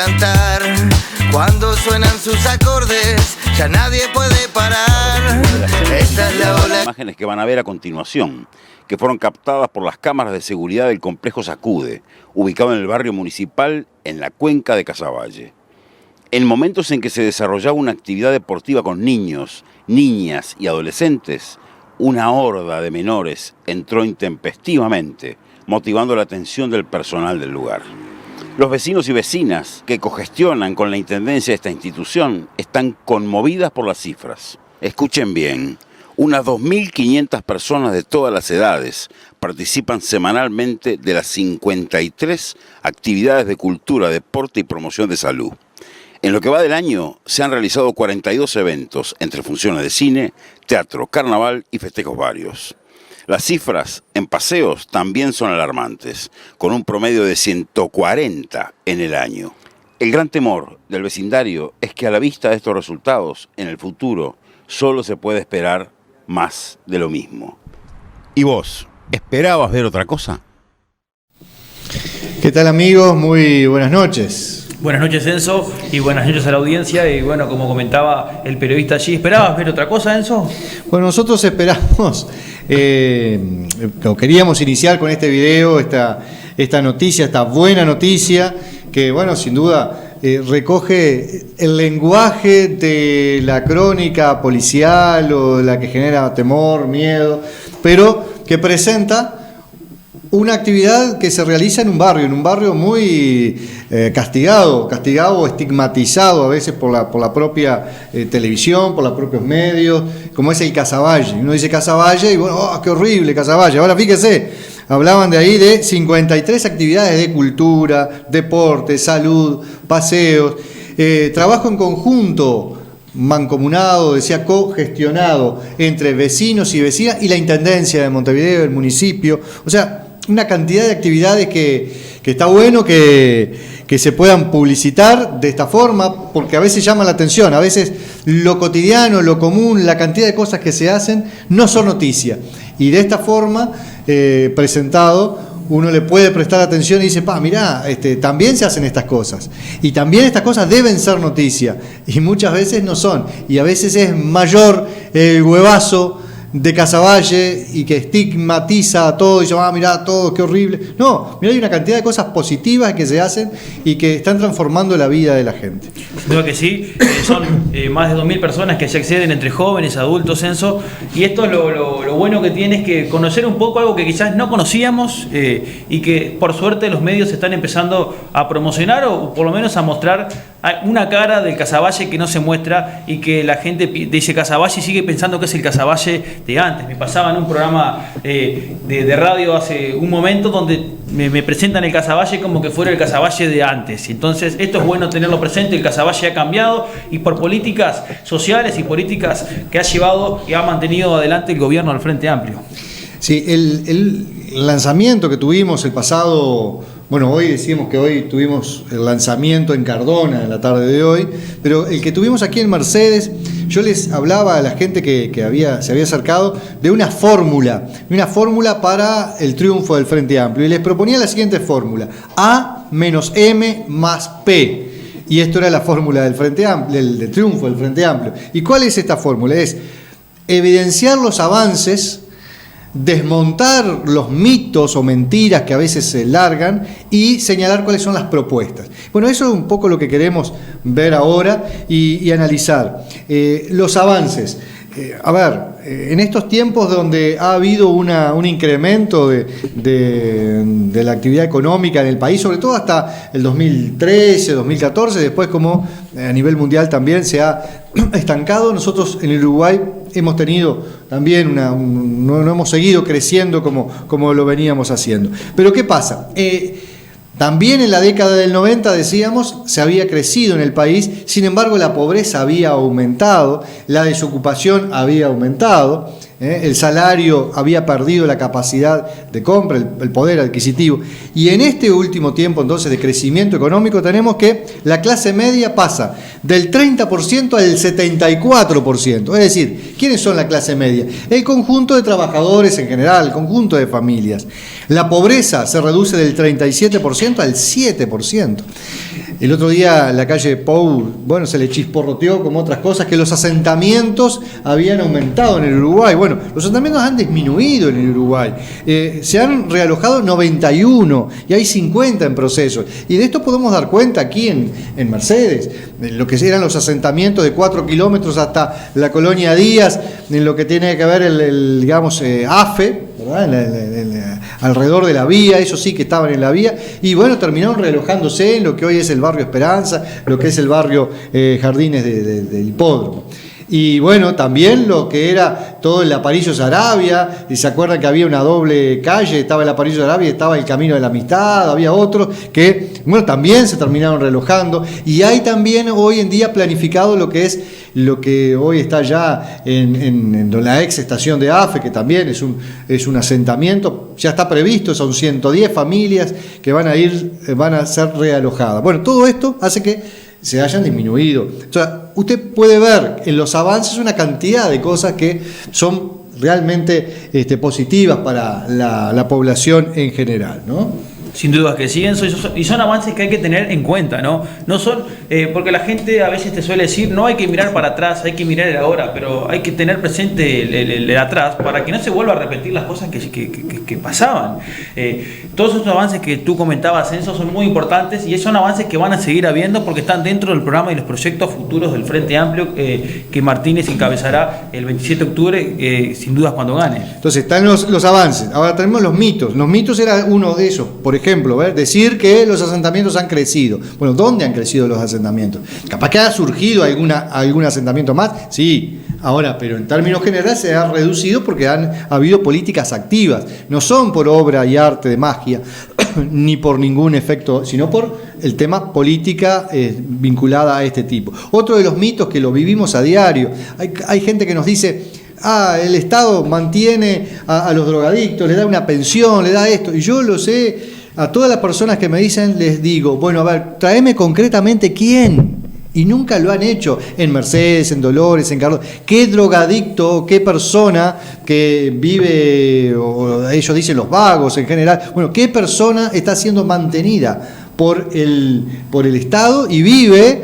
cantar. Cuando suenan sus acordes, ya nadie puede parar. Esta es la ola. Imágenes que van a ver a continuación, que fueron captadas por las cámaras de seguridad del complejo Sacude, ubicado en el barrio municipal en la cuenca de Casaballe. En momentos en que se desarrollaba una actividad deportiva con niños, niñas y adolescentes, una horda de menores entró intempestivamente, motivando la atención del personal del lugar. Los vecinos y vecinas que cogestionan con la intendencia de esta institución están conmovidas por las cifras. Escuchen bien, unas 2.500 personas de todas las edades participan semanalmente de las 53 actividades de cultura, deporte y promoción de salud. En lo que va del año, se han realizado 42 eventos, entre funciones de cine, teatro, carnaval y festejos varios. Las cifras en paseos también son alarmantes, con un promedio de 140 en el año. El gran temor del vecindario es que a la vista de estos resultados, en el futuro, solo se puede esperar más de lo mismo. ¿Y vos, esperabas ver otra cosa? ¿Qué tal, amigos? Muy buenas noches. Buenas noches, Enzo, y buenas noches a la audiencia. Y bueno, como comentaba el periodista allí, ¿esperabas ver otra cosa, Enzo? Bueno, nosotros esperamos, queríamos iniciar con este video, esta noticia, esta buena noticia, que bueno, sin duda recoge el lenguaje de la crónica policial o de la que genera temor, miedo, pero que presenta una actividad que se realiza en un barrio muy castigado o estigmatizado a veces por la propia televisión, por los propios medios, como es el Casaballe. Uno dice Casaballe y bueno, ¡oh, qué horrible Casaballe! Ahora fíjese, hablaban de ahí de 53 actividades de cultura, deporte, salud, paseos, trabajo en conjunto, mancomunado, decía cogestionado, entre vecinos y vecinas y la Intendencia de Montevideo, el municipio, o sea, una cantidad de actividades que está bueno que se puedan publicitar de esta forma, porque a veces llama la atención, a veces lo cotidiano, lo común, la cantidad de cosas que se hacen no son noticia. Y de esta forma, presentado, uno le puede prestar atención y dice, mirá, también se hacen estas cosas. Y también estas cosas deben ser noticia. Y muchas veces no son. Y a veces es mayor el huevazo de Casaballe y que estigmatiza a todo y dice, mirá todo, qué horrible. No, mirá, hay una cantidad de cosas positivas que se hacen y que están transformando la vida de la gente. Creo que sí, son más de 2.000 personas que se acceden entre jóvenes, adultos, Enzo, y esto es lo bueno que tiene, es que conocer un poco algo que quizás no conocíamos y que por suerte los medios están empezando a promocionar o por lo menos a mostrar una cara del Casaballe que no se muestra y que la gente dice Casaballe y sigue pensando que es el Casaballe de antes. Me pasaba en un programa de radio hace un momento donde me presentan el Casaballe como que fuera el Casaballe de antes. Entonces esto es bueno tenerlo presente, el Casaballe ha cambiado y por políticas sociales y políticas que ha llevado y ha mantenido adelante el gobierno del Frente Amplio. Sí, el lanzamiento que tuvimos el pasado, bueno, hoy decimos que hoy tuvimos el lanzamiento en Cardona en la tarde de hoy, pero el que tuvimos aquí en Mercedes, yo les hablaba a la gente que se había acercado de una fórmula para el triunfo del Frente Amplio, y les proponía la siguiente fórmula: A menos M más P. Y esto era la fórmula del Frente Amplio, del triunfo del Frente Amplio. ¿Y cuál es esta fórmula? Es evidenciar los avances, desmontar los mitos o mentiras que a veces se largan y señalar cuáles son las propuestas. Bueno, eso es un poco lo que queremos ver ahora y analizar. Los avances. En estos tiempos donde ha habido un incremento de la actividad económica en el país, sobre todo hasta el 2013, 2014, después como a nivel mundial también se ha estancado, nosotros en el Uruguay hemos tenido también no hemos seguido creciendo como lo veníamos haciendo. Pero ¿qué pasa? También en la década del 90, decíamos, se había crecido en el país, sin embargo la pobreza había aumentado, la desocupación había aumentado, el salario había perdido la capacidad de compra, el poder adquisitivo. Y en este último tiempo entonces de crecimiento económico tenemos que la clase media pasa del 30% al 74%. Es decir, ¿quiénes son la clase media? El conjunto de trabajadores en general, el conjunto de familias. La pobreza se reduce del 37% al 7%. El otro día la calle Pou, bueno, se le chisporroteó como otras cosas, que los asentamientos habían aumentado en el Uruguay. Bueno, los asentamientos han disminuido en el Uruguay. Se han realojado 91 y hay 50 en proceso. Y de esto podemos dar cuenta aquí en Mercedes, de lo que eran los asentamientos de 4 kilómetros hasta la colonia Díaz, en lo que tiene que ver digamos, AFE, ¿verdad? Alrededor de la vía, ellos sí que estaban en la vía, y bueno, terminaron realojándose en lo que hoy es el barrio Esperanza, lo que es el barrio Jardines del Hipódromo. Y bueno, también lo que era todo el Aparicio Saravia, y se acuerdan que había una doble calle, estaba el Aparicio Saravia, estaba el Camino de la Amistad, había otros que, bueno, también se terminaron relojando, y hay también hoy en día planificado lo que hoy está ya en la ex estación de AFE, que también es un asentamiento, ya está previsto, son 110 familias que van a ser realojadas. Bueno, todo esto hace que se hayan disminuido. O sea, usted puede ver en los avances una cantidad de cosas que son realmente positivas para la población en general, ¿no? Sin duda que sí, Enzo, y son avances que hay que tener en cuenta, ¿no? No son, porque la gente a veces te suele decir, no hay que mirar para atrás, hay que mirar el ahora, pero hay que tener presente el atrás para que no se vuelva a repetir las cosas que pasaban. Todos estos avances que tú comentabas, Enzo, son muy importantes y son avances que van a seguir habiendo porque están dentro del programa y los proyectos futuros del Frente Amplio que Martínez encabezará el 27 de octubre, sin dudas cuando gane. Entonces están los avances, ahora tenemos los mitos. Los mitos era uno de esos, por ejemplo, decir que los asentamientos han crecido. Bueno, ¿dónde han crecido los asentamientos? Capaz que ha surgido algún asentamiento más, sí. Ahora, pero en términos generales se ha reducido porque ha habido políticas activas. No son por obra y arte de magia, ni por ningún efecto, sino por el tema política vinculada a este tipo. Otro de los mitos que lo vivimos a diario. Hay gente que nos dice, el Estado mantiene a los drogadictos, le da una pensión, le da esto. Y yo lo sé, a todas las personas que me dicen, les digo, bueno, a ver, tráeme concretamente quién. Y nunca lo han hecho en Mercedes, en Dolores, en Cardona. ¿Qué drogadicto, qué persona que vive, o ellos dicen los vagos en general, bueno, qué persona está siendo mantenida por el Estado y vive,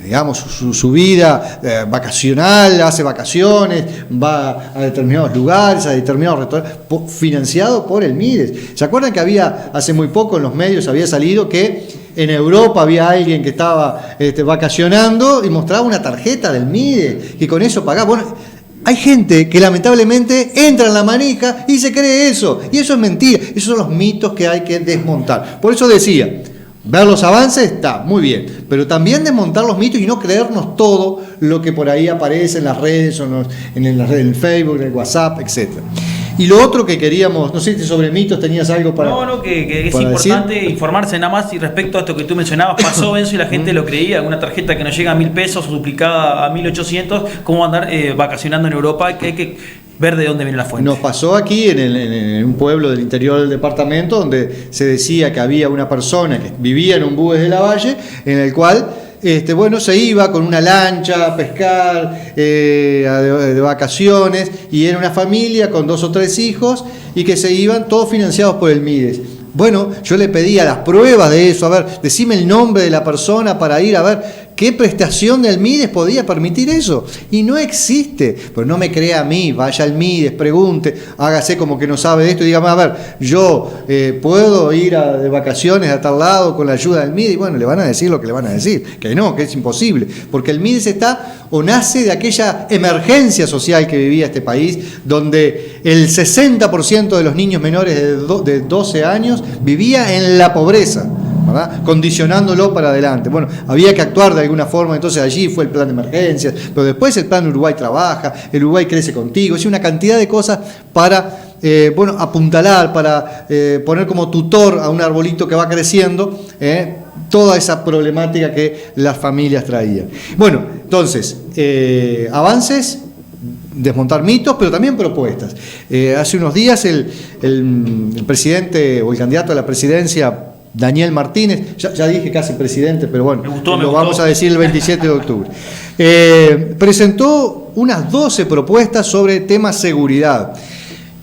digamos, su vida vacacional, hace vacaciones, va a determinados lugares, a determinados restaurantes, financiado por el Mides? ¿Se acuerdan que hace muy poco en los medios había salido que en Europa había alguien que estaba vacacionando y mostraba una tarjeta del Mides, que con eso pagaba? Bueno, hay gente que lamentablemente entra en la manija y se cree eso, y eso es mentira. Esos son los mitos que hay que desmontar. Por eso decía, ver los avances está muy bien, pero también desmontar los mitos y no creernos todo lo que por ahí aparece en las redes, o en el Facebook, en el WhatsApp, etc. Y lo otro que queríamos, no sé si sobre mitos tenías algo para No, que es importante decir, informarse nada más, y respecto a esto que tú mencionabas, pasó Enzo y la gente lo creía, una tarjeta que nos llega a 1.000 pesos duplicada a 1.800, ¿cómo andar vacacionando en Europa? Que hay que ver de dónde viene la fuente. Nos pasó aquí en un pueblo del interior del departamento donde se decía que había una persona que vivía en un Bues de la Valle, en el cual se iba con una lancha a pescar de vacaciones, y era una familia con 2 o 3 hijos y que se iban todos financiados por el Mides. Bueno, yo le pedía las pruebas de eso, a ver, decime el nombre de la persona para ir a ver qué prestación del Mides podía permitir eso. Y no existe. Pero no me crea a mí, vaya al Mides, pregunte, hágase como que no sabe de esto y dígame, a ver, yo puedo ir de vacaciones a tal lado con la ayuda del Mides. Y bueno, le van a decir lo que le van a decir, que no, que es imposible. Porque el Mides está o nace de aquella emergencia social que vivía este país, donde el 60% de los niños menores de 12 años vivía en la pobreza, ¿verdad? Condicionándolo para adelante. Bueno, había que actuar de alguna forma, entonces allí fue el plan de emergencias, pero después el plan Uruguay Trabaja, el Uruguay Crece Contigo, es una cantidad de cosas para apuntalar, para poner como tutor a un arbolito que va creciendo, toda esa problemática que las familias traían. Bueno, entonces, avances, desmontar mitos, pero también propuestas. Hace unos días el presidente o el candidato a la presidencia, Daniel Martínez, ya dije casi presidente, pero bueno, lo vamos a decir el 27 de octubre, presentó unas 12 propuestas sobre tema seguridad.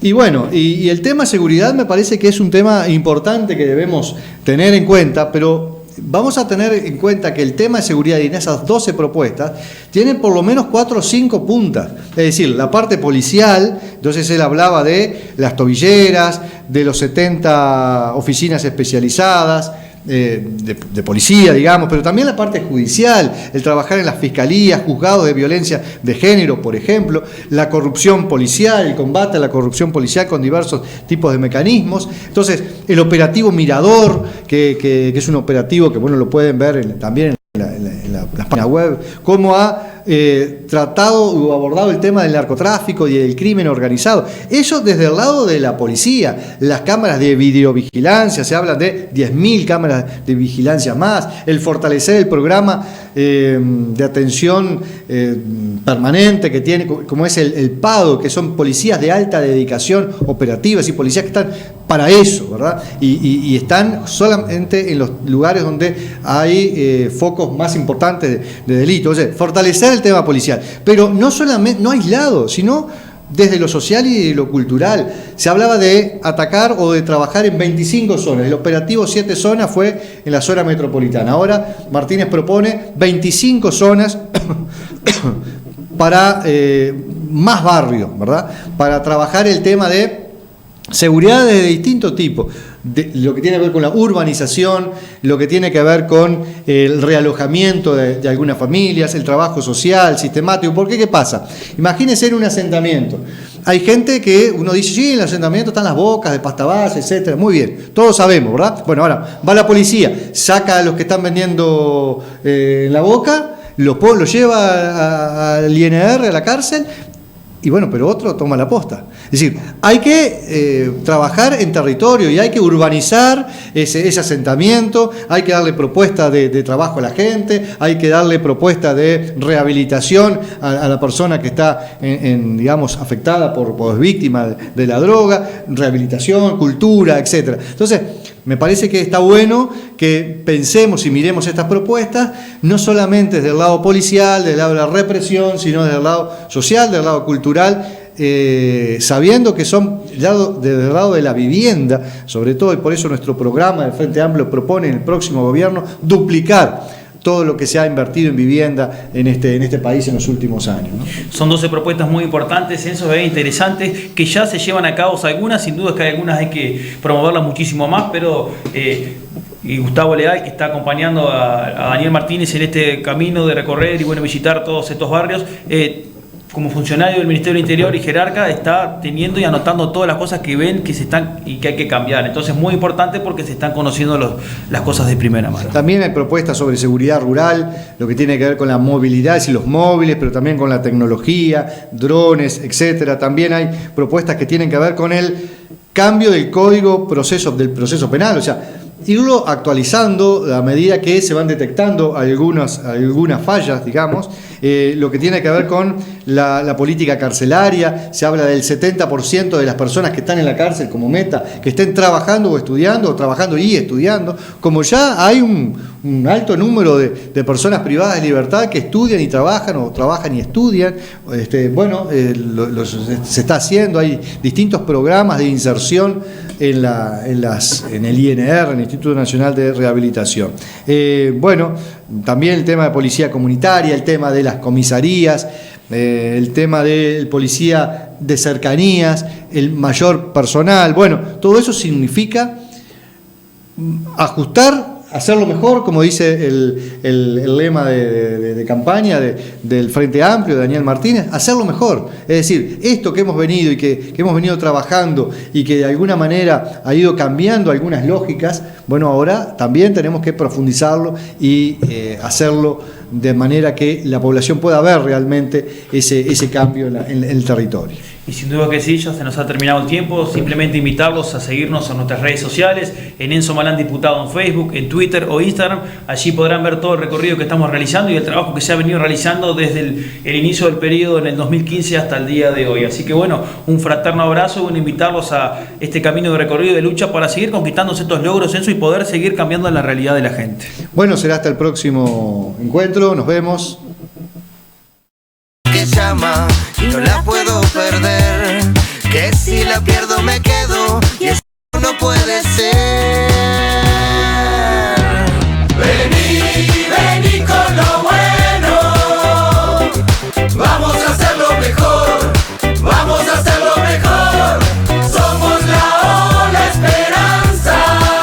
Y bueno, y el tema seguridad me parece que es un tema importante que debemos tener en cuenta, pero vamos a tener en cuenta que el tema de seguridad y en esas 12 propuestas tienen por lo menos 4 o 5 puntas. Es decir, la parte policial, entonces él hablaba de las tobilleras, de los 70 oficinas especializadas, de policía, digamos, pero también la parte judicial, el trabajar en las fiscalías, juzgados de violencia de género, por ejemplo, la corrupción policial, el combate a la corrupción policial con diversos tipos de mecanismos. Entonces, el operativo Mirador, que es un operativo que, bueno, lo pueden ver también en la página web, cómo ha tratado o abordado el tema del narcotráfico y del crimen organizado. Eso desde el lado de la policía, las cámaras de videovigilancia, se habla de 10.000 cámaras de vigilancia más, el fortalecer el programa de atención permanente que tiene, como es el PADO, que son policías de alta dedicación operativa, y policías que están para eso, ¿verdad? Y están solamente en los lugares donde hay focos más importantes de delito. O sea, fortalecer el tema policial, pero no solamente, no aislado, sino desde lo social y de lo cultural. Se hablaba de atacar o de trabajar en 25 zonas. El operativo 7 zonas fue en la zona metropolitana. Ahora Martínez propone 25 zonas para más barrios, ¿verdad? Para trabajar el tema de seguridad de distinto tipo, lo que tiene que ver con la urbanización, lo que tiene que ver con el realojamiento de algunas familias, el trabajo social, sistemático. ¿Por qué? ¿Qué pasa? Imagínense en un asentamiento. Hay gente que uno dice, sí, en el asentamiento están las bocas de pasta base, etcétera. Muy bien, todos sabemos, ¿verdad? Bueno, ahora va la policía, saca a los que están vendiendo en la boca, los lleva al INR, a la cárcel. Y bueno, pero otro toma la posta. Es decir, hay que trabajar en territorio y hay que urbanizar ese asentamiento, hay que darle propuesta de trabajo a la gente, hay que darle propuesta de rehabilitación a la persona que está, digamos, afectada por víctima de la droga, rehabilitación, cultura, etcétera. Entonces, me parece que está bueno que pensemos y miremos estas propuestas, no solamente desde el lado policial, del lado de la represión, sino desde el lado social, del lado cultural, sabiendo que son desde el lado de la vivienda, sobre todo, y por eso nuestro programa del Frente Amplio propone en el próximo gobierno duplicar todo lo que se ha invertido en vivienda en este país en los últimos años, ¿no? Son 12 propuestas muy importantes, censos interesantes, que ya se llevan a cabo algunas, sin duda que hay algunas hay que promoverlas muchísimo más, pero y Gustavo Leal, que está acompañando a Daniel Martínez en este camino de recorrer y bueno, visitar todos estos barrios, como funcionario del Ministerio del Interior y jerarca, está teniendo y anotando todas las cosas que ven que se están y que hay que cambiar. Entonces es muy importante porque se están conociendo las cosas de primera mano. También hay propuestas sobre seguridad rural, lo que tiene que ver con la movilidad y los móviles, pero también con la tecnología, drones, etcétera. También hay propuestas que tienen que ver con el cambio del código del proceso penal, o sea, irlo actualizando a medida que se van detectando algunas fallas, digamos, lo que tiene que ver con la política carcelaria. Se habla del 70% de las personas que están en la cárcel como meta, que estén trabajando o estudiando, o trabajando y estudiando, como ya hay un alto número de personas privadas de libertad que estudian y trabajan, o trabajan y estudian. Se está haciendo, hay distintos programas de inserción en el INR, en el Instituto Nacional de Rehabilitación. También el tema de policía comunitaria, el tema de las comisarías, el tema del policía de cercanías, el mayor personal. Bueno, todo eso significa ajustar, hacerlo mejor, como dice el lema de campaña del Frente Amplio, de Daniel Martínez, hacerlo mejor. Es decir, esto que hemos venido y que hemos venido trabajando y que de alguna manera ha ido cambiando algunas lógicas, bueno, ahora también tenemos que profundizarlo y hacerlo de manera que la población pueda ver realmente ese cambio en el territorio. Y sin duda que sí, ya se nos ha terminado el tiempo. Simplemente invitarlos a seguirnos en nuestras redes sociales, en Enzo Malán Diputado en Facebook, en Twitter o Instagram. Allí podrán ver todo el recorrido que estamos realizando y el trabajo que se ha venido realizando desde el inicio del periodo en el 2015 hasta el día de hoy. Así que bueno, un fraterno abrazo, invitarlos a este camino de recorrido de lucha para seguir conquistándose estos logros, Enzo, y poder seguir cambiando la realidad de la gente. Bueno, será hasta el próximo encuentro. Nos vemos. Que llama y no la puedo perder.